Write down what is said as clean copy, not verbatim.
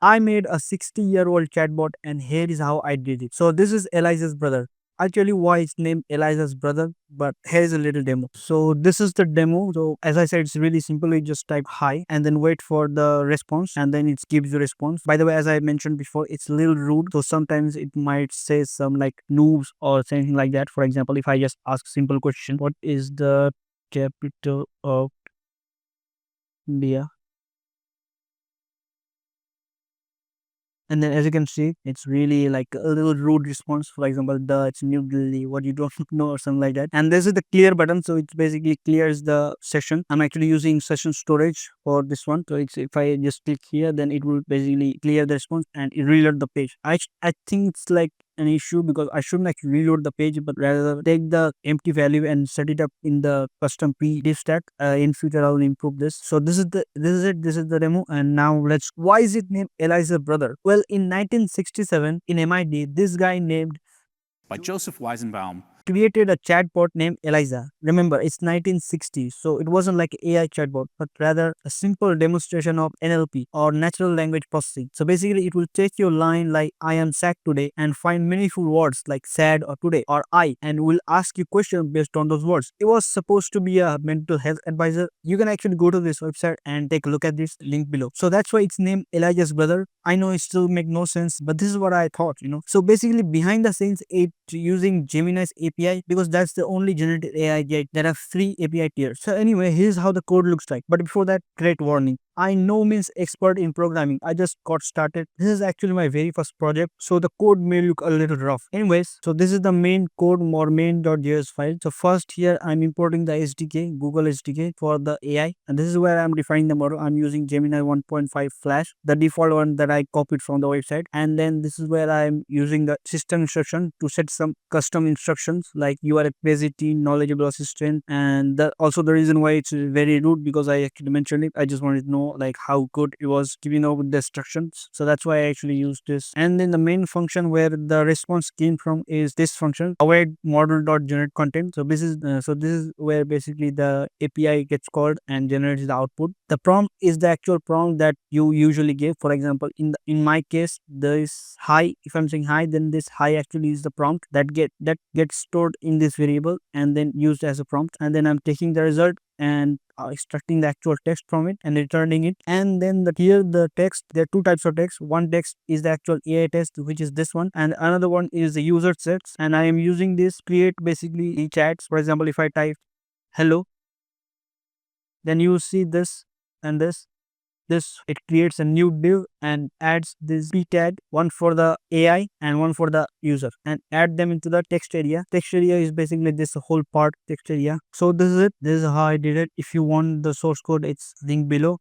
I made a 60-year-old chatbot and here is how I did it. So this is Eliza's brother. I'll tell you why it's named Eliza's brother, but here's a little demo. So this is the demo. So as I said, it's really simple. You just type hi and then wait for the response and then it gives you response. By the way, as I mentioned before, it's a little rude. So sometimes it might say some like noobs or something like that. For example, if I just ask simple question, what is the capital of India? And then as you can see, it's really like a little rude response. For example, the it's New Delhi, what you don't know or something like that. And this is the clear button. So it basically clears the session. I'm actually using session storage for this one. So it's if I just click here, then it will basically clear the response and it reload the page. I think it's like an issue because I shouldn't actually reload the page, but rather take the empty value and set it up in the custom div stack. In future, I will improve this. So this is it. This is the demo. And now let's. Why is it named Eliza brother? Well, in 1967 in MIT, this guy named by Joseph Weizenbaum. created a chatbot named Eliza. Remember, it's 1960, so it wasn't like AI chatbot, but rather a simple demonstration of NLP or natural language processing. So basically, it will take your line like "I am sad today" and find meaningful words like "sad" or "today" or "I" and will ask you questions based on those words. It was supposed to be a mental health advisor. You can actually go to this website and take a look at this link below. So that's why it's named Elijah's brother. I know it still make no sense, but this is what I thought. So basically, behind the scenes, it using Gemini's API because that's the only generative AI yet that have 3 API tiers. So anyway, here's how the code looks like. But before that, great warning. I no means expert in programming. I just got started. This is actually my very first project, so the code may look a little rough. Anyways, so this is the main code or main.js file. So first here I'm importing the SDK, Google SDK for the AI, and this is where I'm defining the model. I'm using Gemini 1.5 Flash, the default one that I copied from the website, and then this is where I'm using the system instruction to set some custom instructions like you are a crazy teen, knowledgeable assistant, and that also the reason why it's very rude because I actually mentioned it. I just wanted to know like how good it was giving over the instructions, so that's why I actually used this. And then the main function where the response came from is this function await model.generate content. So this is where basically the API gets called and generates the output. The prompt is the actual prompt that you usually give. For example, in my case, this hi, if I'm saying hi, then this hi actually is the prompt that gets stored in this variable and then used as a prompt, and then I'm taking the result and extracting the actual text from it and returning it. And then here the text, there are two types of text. One text is the actual AI text, which is this one, and another one is the user text, and I am using this to create basically chats. For example, if I type hello, then you see this and this it creates a new div and adds this p tag, one for the AI and one for the user, and add them into the text area. Text area is basically this whole part text area. So this is it. This is how I did it. If you want the source code, it's linked below.